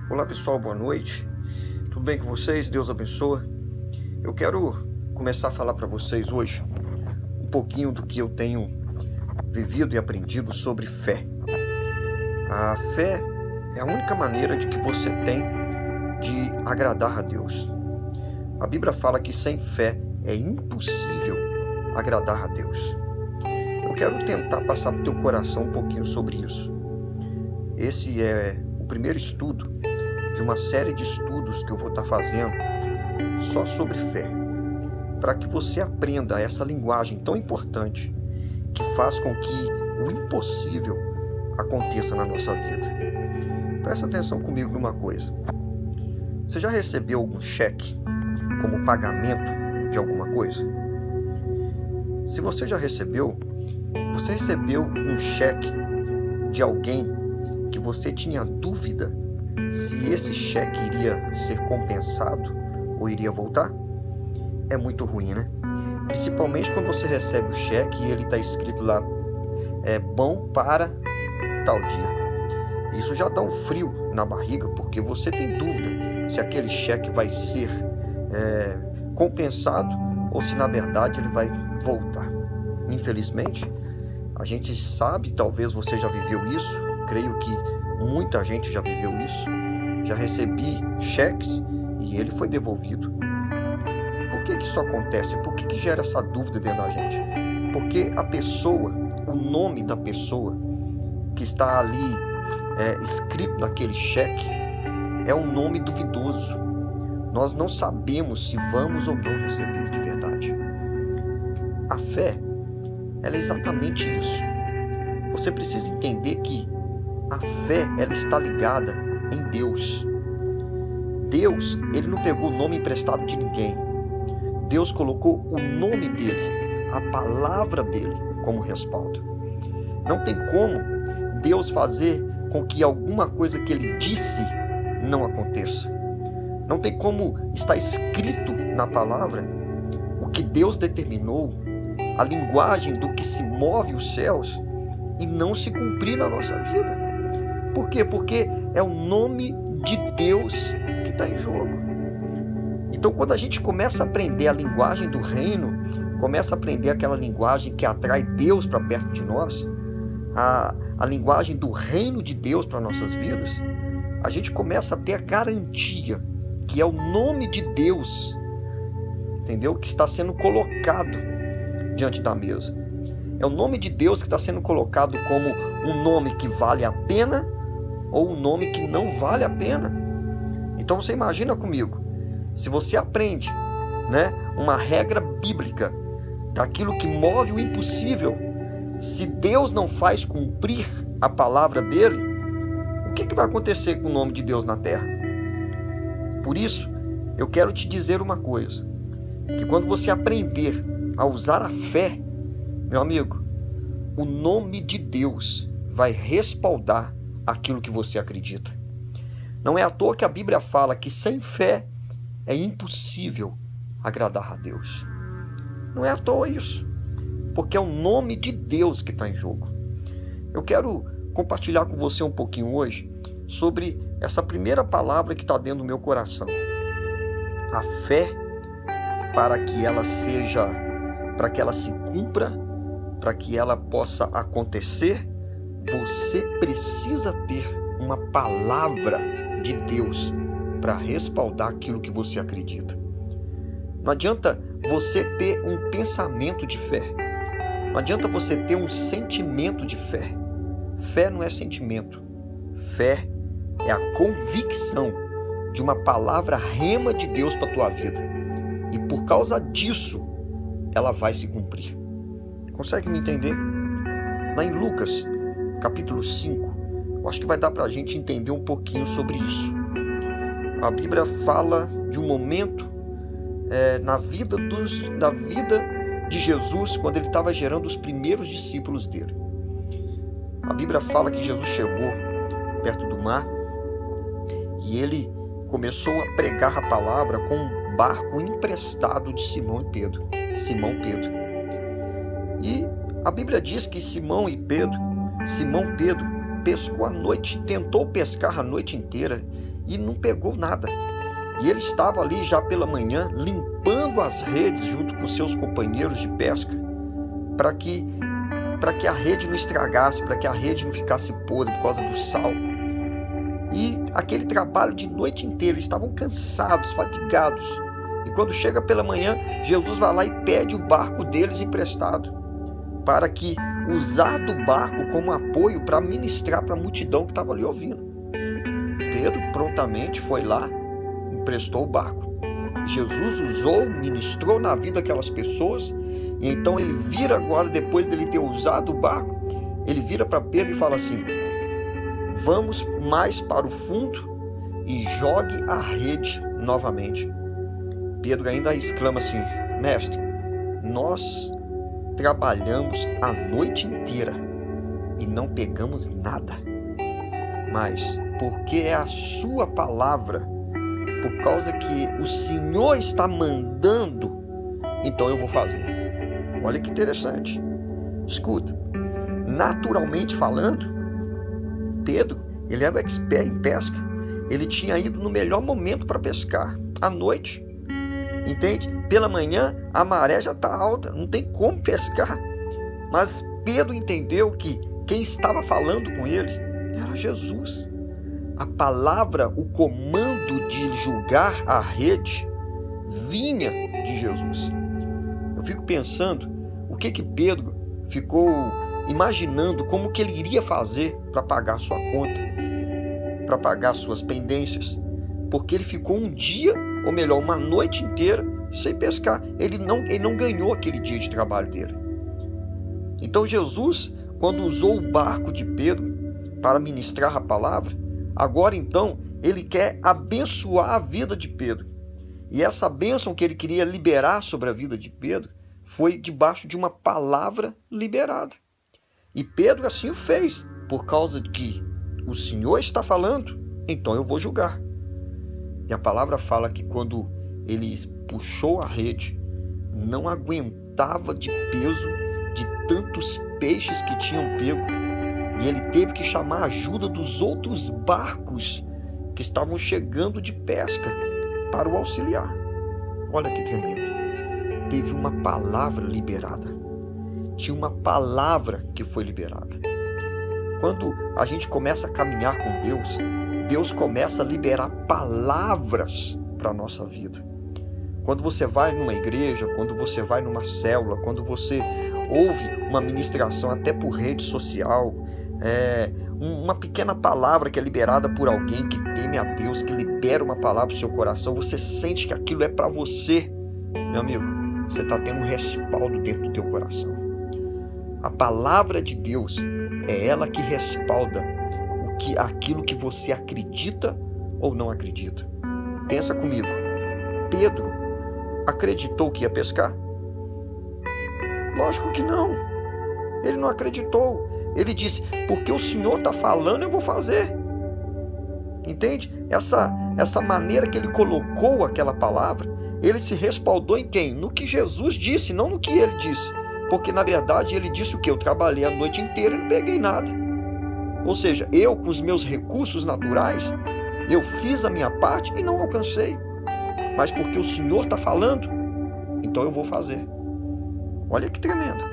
Olá pessoal, boa noite. Tudo bem com vocês? Deus abençoe. Eu quero começar a falar para vocês hoje um pouquinho do que eu tenho vivido e aprendido sobre fé. A fé é a única maneira de que você tem de agradar a Deus. A Bíblia fala que sem fé é impossível agradar a Deus. Eu quero tentar passar para o teu coração um pouquinho sobre isso. Esse é o primeiro estudo de uma série de estudos que eu vou estar fazendo só sobre fé, para que você aprenda essa linguagem tão importante que faz com que o impossível aconteça na nossa vida. Presta atenção comigo numa coisa. Você já recebeu algum cheque como pagamento de alguma coisa? Se você já recebeu, você recebeu um cheque de alguém que você tinha dúvida se esse cheque iria ser compensado ou iria voltar? É muito ruim, né? Principalmente quando você recebe o cheque e ele está escrito lá, bom para tal dia. Isso já dá um frio na barriga, porque você tem dúvida se aquele cheque vai ser compensado ou se na verdade ele vai voltar. Infelizmente, a gente sabe, talvez você já viveu isso, creio que muita gente já viveu isso. Já recebi cheques e ele foi devolvido. Por que isso acontece? Por que gera essa dúvida dentro da gente? Porque a pessoa, o nome da pessoa que está ali escrito naquele cheque é um nome duvidoso. Nós não sabemos se vamos ou não receber de verdade. A fé, ela é exatamente isso. Você precisa entender que a fé, ela está ligada em Deus. Deus, ele não pegou o nome emprestado de ninguém. Deus colocou o nome dele, a palavra dele, como respaldo. Não tem como Deus fazer com que alguma coisa que ele disse não aconteça. Não tem como estar escrito na palavra o que Deus determinou, a linguagem do que se move os céus e não se cumprir na nossa vida. Por quê? Porque é o nome de Deus que está em jogo. Então, quando a gente começa a aprender a linguagem do reino, começa a aprender aquela linguagem que atrai Deus para perto de nós, a linguagem do reino de Deus para nossas vidas, a gente começa a ter a garantia que é o nome de Deus, entendeu? Que está sendo colocado diante da mesa. É o nome de Deus que está sendo colocado como um nome que vale a pena ou um nome que não vale a pena. Então você imagina comigo, se você aprende, uma regra bíblica daquilo que move o impossível, se Deus não faz cumprir a palavra dele, o que vai acontecer com o nome de Deus na terra? Por isso, eu quero te dizer uma coisa, que quando você aprender a usar a fé, meu amigo, o nome de Deus vai respaldar aquilo que você acredita. Não é à toa que a Bíblia fala que sem fé é impossível agradar a Deus. Não é à toa isso, porque é o nome de Deus que está em jogo. Eu quero compartilhar com você um pouquinho hoje sobre essa primeira palavra que está dentro do meu coração. A fé, para que ela se cumpra, para que ela possa acontecer, você precisa ter uma palavra de Deus para respaldar aquilo que você acredita. Não adianta você ter um pensamento de fé. Não adianta você ter um sentimento de fé. Fé não é sentimento. Fé é a convicção de uma palavra rema de Deus para a tua vida. E por causa disso, ela vai se cumprir. Consegue me entender? Lá em Lucas, capítulo 5, eu acho que vai dar para a gente entender um pouquinho sobre isso. A Bíblia fala de um momento na vida de Jesus, quando ele estava gerando os primeiros discípulos dele. A Bíblia fala que Jesus chegou perto do mar e ele começou a pregar a palavra com um barco emprestado de Simão Pedro. E a Bíblia diz que Simão Pedro pescou a noite, tentou pescar a noite inteira e não pegou nada. E ele estava ali já pela manhã limpando as redes junto com seus companheiros de pesca para que a rede não estragasse, para que a rede não ficasse podre por causa do sal. E aquele trabalho de noite inteira, eles estavam cansados, fatigados. E quando chega pela manhã, Jesus vai lá e pede o barco deles emprestado, para que usar do barco como apoio para ministrar para a multidão que estava ali ouvindo. Pedro prontamente foi lá, emprestou o barco. Jesus usou, ministrou na vida daquelas pessoas. E então ele vira agora, depois dele ter usado o barco, ele vira para Pedro e fala assim: vamos mais para o fundo e jogue a rede novamente. Pedro ainda exclama assim: mestre, nós trabalhamos a noite inteira e não pegamos nada, mas porque é a sua palavra, por causa que o Senhor está mandando, então eu vou fazer. Olha que interessante. Escuta, naturalmente falando, Pedro, ele era expert em pesca. Ele tinha ido no melhor momento para pescar, à noite. Entende? Pela manhã a maré já está alta, não tem como pescar. Mas Pedro entendeu que quem estava falando com ele era Jesus. A palavra, o comando de julgar a rede vinha de Jesus. Eu fico pensando o que Pedro ficou imaginando, como que ele iria fazer para pagar sua conta, para pagar suas pendências, porque ele ficou um dia, ou melhor, uma noite inteira sem pescar. Ele não ganhou aquele dia de trabalho dele. Então Jesus, quando usou o barco de Pedro para ministrar a palavra, agora então ele quer abençoar a vida de Pedro. E essa bênção que ele queria liberar sobre a vida de Pedro foi debaixo de uma palavra liberada. E Pedro assim o fez, por causa de que o Senhor está falando, então eu vou julgar. E a palavra fala que quando ele puxou a rede, não aguentava de peso de tantos peixes que tinham pego. E ele teve que chamar a ajuda dos outros barcos que estavam chegando de pesca para o auxiliar. Olha que tremendo. Teve uma palavra liberada. Tinha uma palavra que foi liberada. Quando a gente começa a caminhar com Deus, Deus começa a liberar palavras para a nossa vida. Quando você vai numa igreja, quando você vai numa célula, quando você ouve uma ministração até por rede social, uma pequena palavra que é liberada por alguém que teme a Deus, que libera uma palavra para o seu coração, você sente que aquilo é para você, meu amigo, você está tendo um respaldo dentro do teu coração. A palavra de Deus é ela que respalda aquilo que você acredita ou não acredita. Pensa comigo, Pedro acreditou que ia pescar? Lógico que não. Ele não acreditou. Ele disse, porque o Senhor está falando, eu vou fazer. Entende? Essa maneira que ele colocou aquela palavra, ele se respaldou em quem? No que Jesus disse, não no que ele disse. Porque na verdade ele disse o que? Eu trabalhei a noite inteira e não peguei nada. Ou seja, eu com os meus recursos naturais, eu fiz a minha parte e não alcancei. Mas porque o Senhor está falando, então eu vou fazer. Olha que tremendo.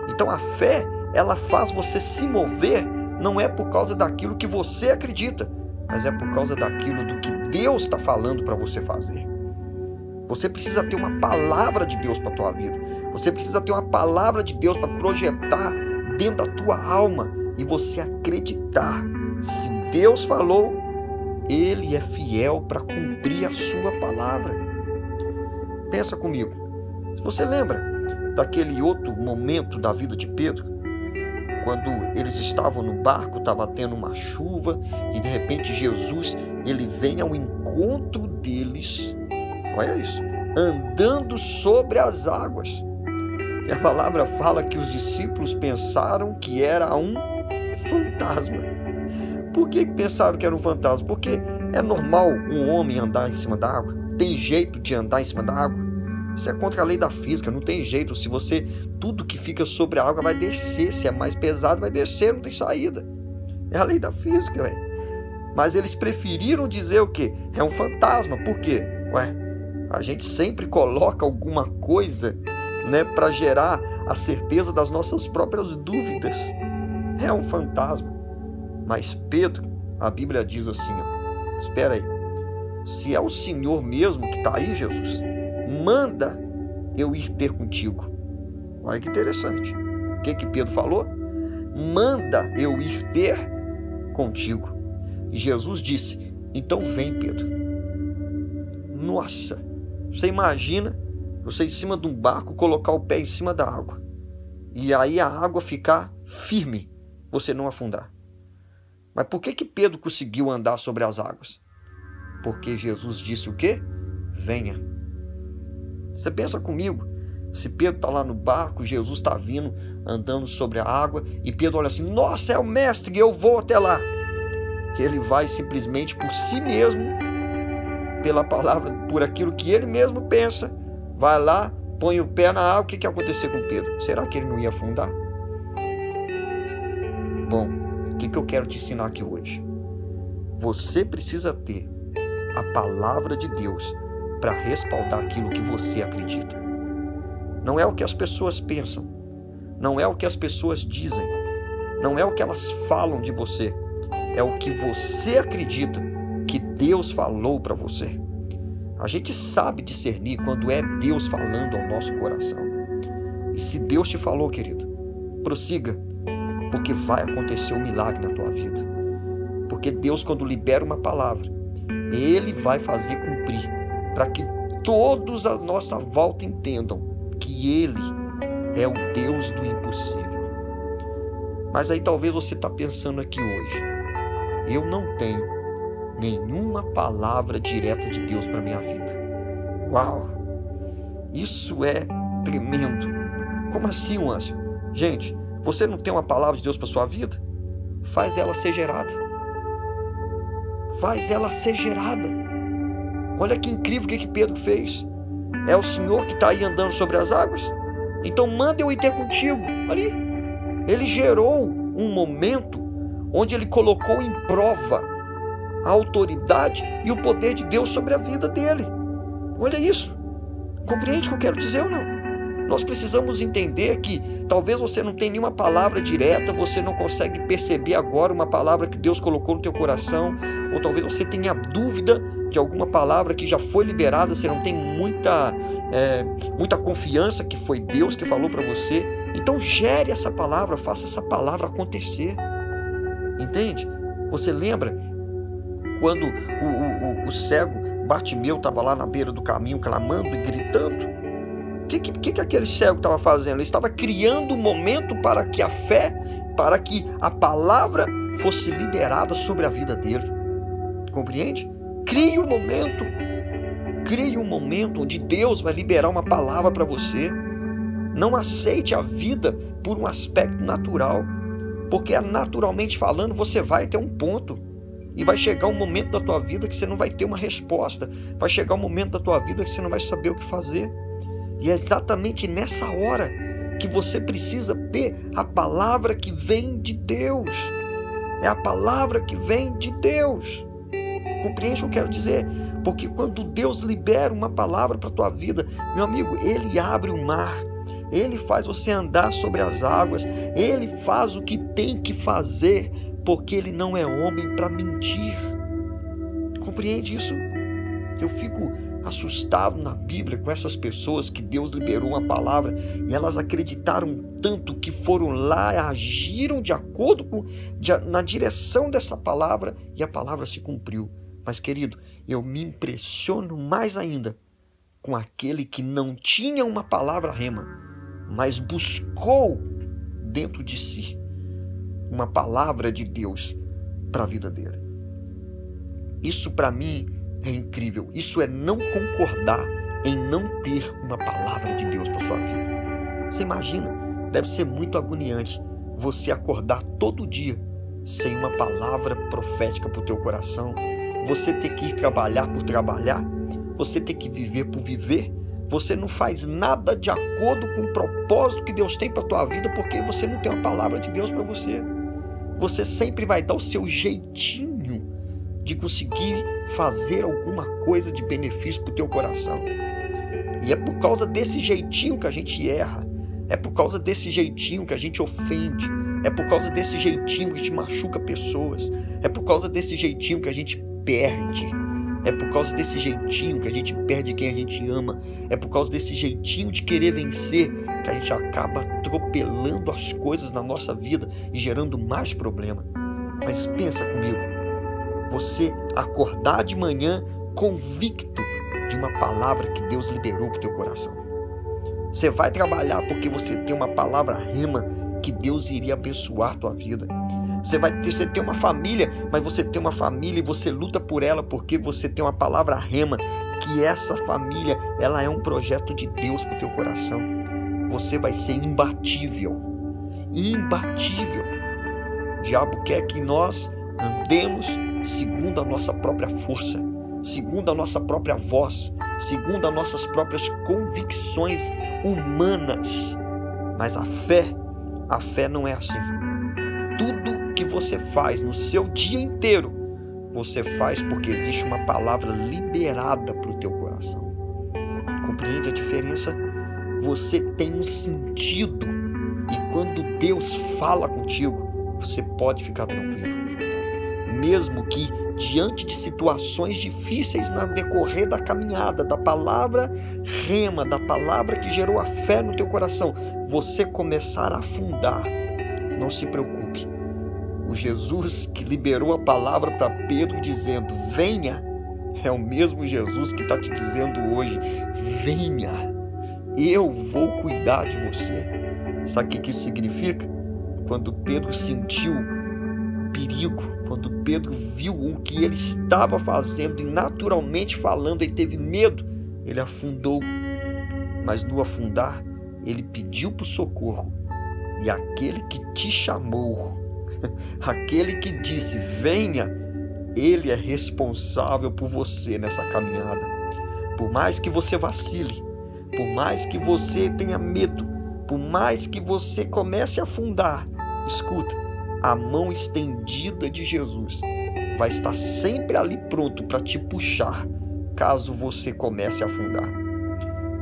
Então a fé, ela faz você se mover, não é por causa daquilo que você acredita, mas é por causa daquilo do que Deus está falando para você fazer. Você precisa ter uma palavra de Deus para a tua vida. Você precisa ter uma palavra de Deus para projetar dentro da tua alma e você acreditar. Se Deus falou, Ele é fiel para cumprir a sua palavra. Pensa comigo. Se você lembra daquele outro momento da vida de Pedro, quando eles estavam no barco, estava tendo uma chuva e de repente Jesus, ele vem ao encontro deles, olha isso, andando sobre as águas. E a palavra fala que os discípulos pensaram que era um fantasma. Por que pensaram que era um fantasma? Porque é normal um homem andar em cima da água? Tem jeito de andar em cima da água? Isso é contra a lei da física, não tem jeito. Se você, tudo que fica sobre a água vai descer, se é mais pesado vai descer, não tem saída. É a lei da física, velho. Mas eles preferiram dizer o quê? É um fantasma. Por quê? Ué, a gente sempre coloca alguma coisa, né, para gerar a certeza das nossas próprias dúvidas. É um fantasma. Mas Pedro, a Bíblia diz assim, ó, espera aí, se é o Senhor mesmo que está aí, Jesus, manda eu ir ter contigo. Olha que interessante. O que Pedro falou? Manda eu ir ter contigo. E Jesus disse, então vem, Pedro. Nossa, você imagina você em cima de um barco, colocar o pé em cima da água, e aí a água ficar firme, você não afundar. Mas por que Pedro conseguiu andar sobre as águas? Porque Jesus disse o quê? Venha. Você pensa comigo, se Pedro está lá no barco, Jesus está vindo, andando sobre a água, e Pedro olha assim, nossa, é o mestre, eu vou até lá. Que ele vai simplesmente por si mesmo, pela palavra, por aquilo que ele mesmo pensa, vai lá, põe o pé na água. O que ia acontecer com Pedro? Será que ele não ia afundar? Bom, o que eu quero te ensinar aqui hoje? Você precisa ter a palavra de Deus para respaldar aquilo que você acredita. Não é o que as pessoas pensam, não é o que as pessoas dizem, não é o que elas falam de você, é o que você acredita que Deus falou para você. A gente sabe discernir quando é Deus falando ao nosso coração. E se Deus te falou, querido, prossiga, porque vai acontecer um milagre na tua vida. Porque Deus, quando libera uma palavra, Ele vai fazer cumprir, para que todos à nossa volta entendam que Ele é o Deus do impossível. Mas aí talvez você está pensando aqui hoje, eu não tenho nenhuma palavra direta de Deus para minha vida. Uau! Isso é tremendo. Como assim, Wâncio? Gente, você não tem uma palavra de Deus para sua vida? Faz ela ser gerada. Faz ela ser gerada. Olha que incrível o que Pedro fez. É o Senhor que está aí andando sobre as águas? Então manda eu ir ter contigo. Ali. Ele gerou um momento onde ele colocou em prova a autoridade e o poder de Deus sobre a vida dele. Olha isso. Compreende o que eu quero dizer ou não? Nós precisamos entender que talvez você não tenha nenhuma palavra direta, você não consegue perceber agora uma palavra que Deus colocou no teu coração, ou talvez você tenha dúvida de alguma palavra que já foi liberada, você não tem muita confiança que foi Deus que falou para você. Então gere essa palavra, faça essa palavra acontecer. Entende? Você lembra quando o cego Bartimeu estava lá na beira do caminho clamando e gritando? O que aquele cego estava fazendo? Ele estava criando um momento para que a fé, para que a palavra fosse liberada sobre a vida dele. Compreende? Crie um momento. Crie um momento onde Deus vai liberar uma palavra para você. Não aceite a vida por um aspecto natural, porque naturalmente falando você vai ter um ponto. E vai chegar um momento da tua vida que você não vai ter uma resposta. Vai chegar um momento da tua vida que você não vai saber o que fazer. E é exatamente nessa hora que você precisa ter a palavra que vem de Deus. É a palavra que vem de Deus. Compreende o que eu quero dizer? Porque quando Deus libera uma palavra para a tua vida, meu amigo, Ele abre o mar. Ele faz você andar sobre as águas. Ele faz o que tem que fazer, porque Ele não é homem para mentir. Compreende isso? Eu fico assustado na Bíblia com essas pessoas que Deus liberou uma palavra e elas acreditaram tanto que foram lá e agiram de acordo na direção dessa palavra e a palavra se cumpriu. Mas, querido, eu me impressiono mais ainda com aquele que não tinha uma palavra rema, mas buscou dentro de si uma palavra de Deus para a vida dele. Isso para mim é incrível. Isso é não concordar em não ter uma palavra de Deus para sua vida. Você imagina? Deve ser muito agoniante você acordar todo dia sem uma palavra profética para o teu coração. Você ter que ir trabalhar por trabalhar. Você ter que viver por viver. Você não faz nada de acordo com o propósito que Deus tem para a tua vida, porque você não tem uma palavra de Deus para você. Você sempre vai dar o seu jeitinho de conseguir fazer alguma coisa de benefício para o teu coração. E é por causa desse jeitinho que a gente erra, é por causa desse jeitinho que a gente ofende, é por causa desse jeitinho que a gente machuca pessoas, é por causa desse jeitinho que a gente perde, é por causa desse jeitinho que a gente perde quem a gente ama, é por causa desse jeitinho de querer vencer que a gente acaba atropelando as coisas na nossa vida e gerando mais problema. Mas pensa comigo, você acordar de manhã convicto de uma palavra que Deus liberou para o teu coração. Você vai trabalhar porque você tem uma palavra rema que Deus iria abençoar a tua vida. Você tem uma família, mas você tem uma família e você luta por ela porque você tem uma palavra rema, que essa família, ela é um projeto de Deus para o teu coração. Você vai ser imbatível. Imbatível. O diabo quer que nós andemos segundo a nossa própria força, segundo a nossa própria voz, segundo as nossas próprias convicções humanas. Mas a fé não é assim. Tudo que você faz no seu dia inteiro, você faz porque existe uma palavra liberada para o teu coração. Compreende a diferença? Você tem um sentido e quando Deus fala contigo, você pode ficar tranquilo. Mesmo que diante de situações difíceis no decorrer da caminhada, da palavra rema, da palavra que gerou a fé no teu coração, você começar a afundar, não se preocupe. O Jesus que liberou a palavra para Pedro dizendo, venha, é o mesmo Jesus que está te dizendo hoje, venha, eu vou cuidar de você. Sabe o que isso significa? Quando Pedro sentiu perigo, quando Pedro viu o que ele estava fazendo e naturalmente falando, ele teve medo, ele afundou. Mas no afundar, ele pediu por socorro. E aquele que te chamou, aquele que disse, venha, ele é responsável por você nessa caminhada. Por mais que você vacile, por mais que você tenha medo, por mais que você comece a afundar, escuta, a mão estendida de Jesus vai estar sempre ali pronto para te puxar, caso você comece a afundar.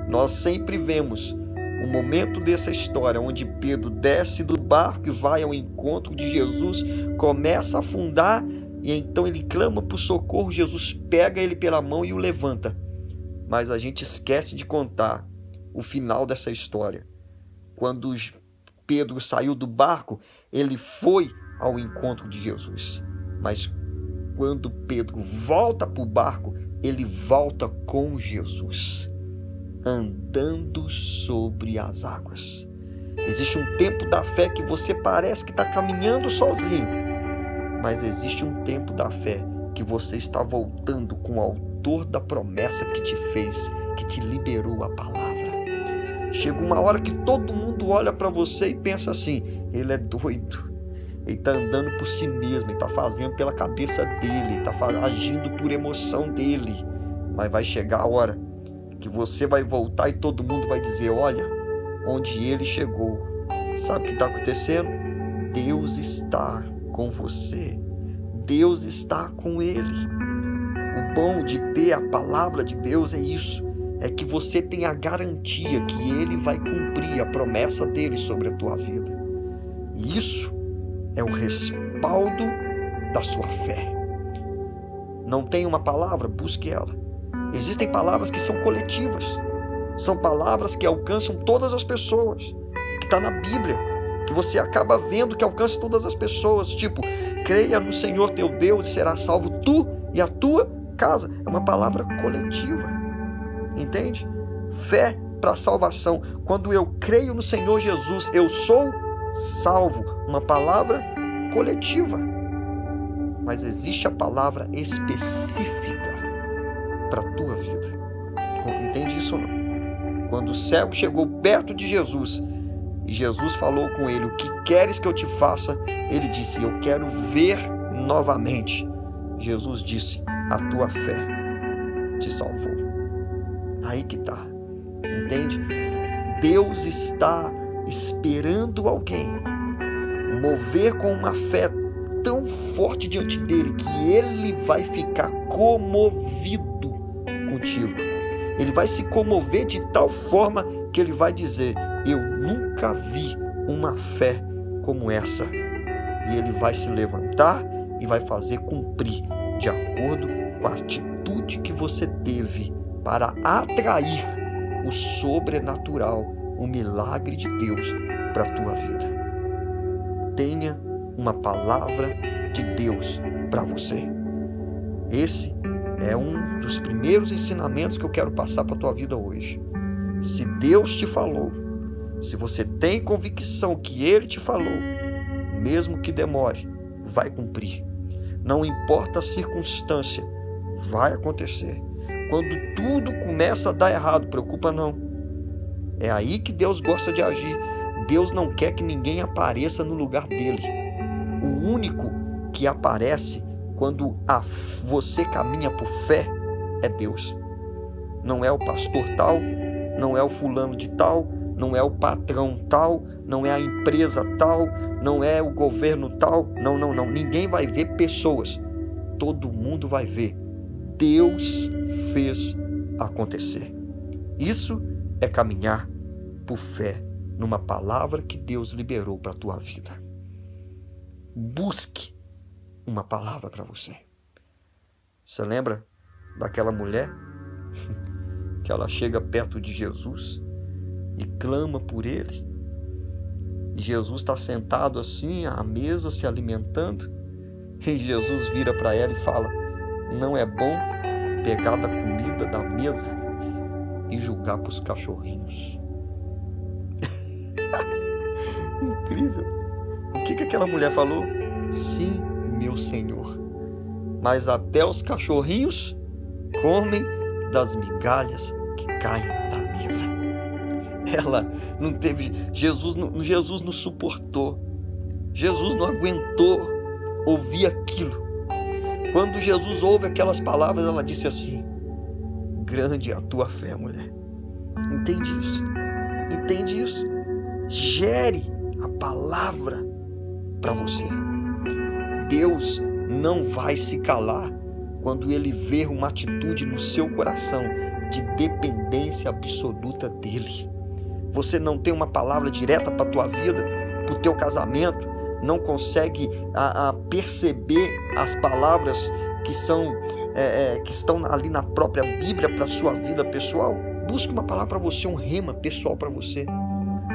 Nós sempre vemos o momento dessa história onde Pedro desce do barco e vai ao encontro de Jesus, começa a afundar e então ele clama por socorro, Jesus pega ele pela mão e o levanta. Mas a gente esquece de contar o final dessa história. Quando Pedro saiu do barco, ele foi ao encontro de Jesus. Mas quando Pedro volta para o barco, ele volta com Jesus, andando sobre as águas. Existe um tempo da fé que você parece que está caminhando sozinho, mas existe um tempo da fé que você está voltando com o autor da promessa que te fez, que te liberou a palavra. Chega uma hora que todo mundo olha para você e pensa assim, ele é doido, ele está andando por si mesmo, ele está fazendo pela cabeça dele, ele está agindo por emoção dele. Mas vai chegar a hora que você vai voltar e todo mundo vai dizer, olha, onde ele chegou. Sabe o que está acontecendo? Deus está com você, Deus está com ele. O bom de ter a palavra de Deus é isso, é que você tem a garantia que ele vai cumprir a promessa dele sobre a tua vida. E isso é o respaldo da sua fé. Não tem uma palavra? Busque ela. Existem palavras que são coletivas, são palavras que alcançam todas as pessoas, que está na Bíblia, que você acaba vendo que alcança todas as pessoas, tipo, creia no Senhor teu Deus e serás salvo tu e a tua casa. É uma palavra coletiva. Entende? Fé para salvação. Quando eu creio no Senhor Jesus, eu sou salvo. Uma palavra coletiva. Mas existe a palavra específica para a tua vida. Entende isso ou não? Quando o cego chegou perto de Jesus e Jesus falou com ele, o que queres que eu te faça? Ele disse, eu quero ver novamente. Jesus disse, a tua fé te salvou. Aí que tá, entende? Deus está esperando alguém mover com uma fé tão forte diante dele que ele vai ficar comovido contigo. Ele vai se comover de tal forma que ele vai dizer: eu nunca vi uma fé como essa. E ele vai se levantar e vai fazer cumprir de acordo com a atitude que você teve para atrair o sobrenatural, o milagre de Deus para a tua vida. Tenha uma palavra de Deus para você. Esse é um dos primeiros ensinamentos que eu quero passar para a tua vida hoje. Se Deus te falou, se você tem convicção que Ele te falou, mesmo que demore, vai cumprir. Não importa a circunstância, vai acontecer. Quando tudo começa a dar errado, preocupa não. É aí que Deus gosta de agir. Deus não quer que ninguém apareça no lugar dele. O único que aparece quando você caminha por fé é Deus. Não é o pastor tal, não é o fulano de tal, não é o patrão tal, não é a empresa tal, não é o governo tal. Não. Ninguém vai ver pessoas. Todo mundo vai ver. Deus fez acontecer. Isso é caminhar por fé numa palavra que Deus liberou para a tua vida. Busque uma palavra para você. Você lembra daquela mulher que ela chega perto de Jesus e clama por ele? E Jesus está sentado assim à mesa se alimentando, e Jesus vira para ela e fala: não é bom pegar da comida da mesa e jogar para os cachorrinhos. Incrível. O que aquela mulher falou? Sim, meu Senhor, mas até os cachorrinhos comem das migalhas que caem da mesa. Ela não teve, Jesus não suportou, Jesus não aguentou ouvir aquilo. Quando Jesus ouve aquelas palavras, ela disse assim: grande é a tua fé, mulher. Entende isso? Entende isso? Gere a palavra para você. Deus não vai se calar quando Ele vê uma atitude no seu coração de dependência absoluta dEle. Você não tem uma palavra direta para a tua vida, para o teu casamento, não consegue perceber as palavras que estão ali na própria Bíblia para a sua vida pessoal. Busque uma palavra para você, um rema pessoal para você.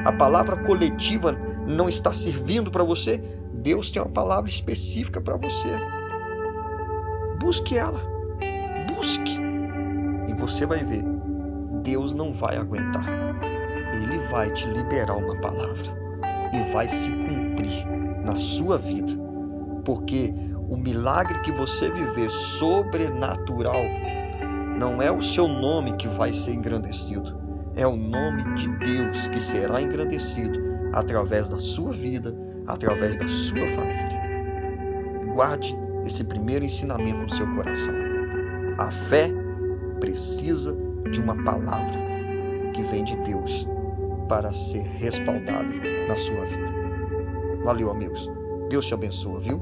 A palavra coletiva não está servindo para você. Deus tem uma palavra específica para você. Busque ela. Busque. E você vai ver. Deus não vai aguentar. Ele vai te liberar uma palavra. E vai se cumprir na sua vida. Porque o milagre que você viver sobrenatural não é o seu nome que vai ser engrandecido. É o nome de Deus que será engrandecido através da sua vida, através da sua família. Guarde esse primeiro ensinamento no seu coração. A fé precisa de uma palavra que vem de Deus para ser respaldada na sua vida. Valeu, amigos. Deus te abençoe, viu?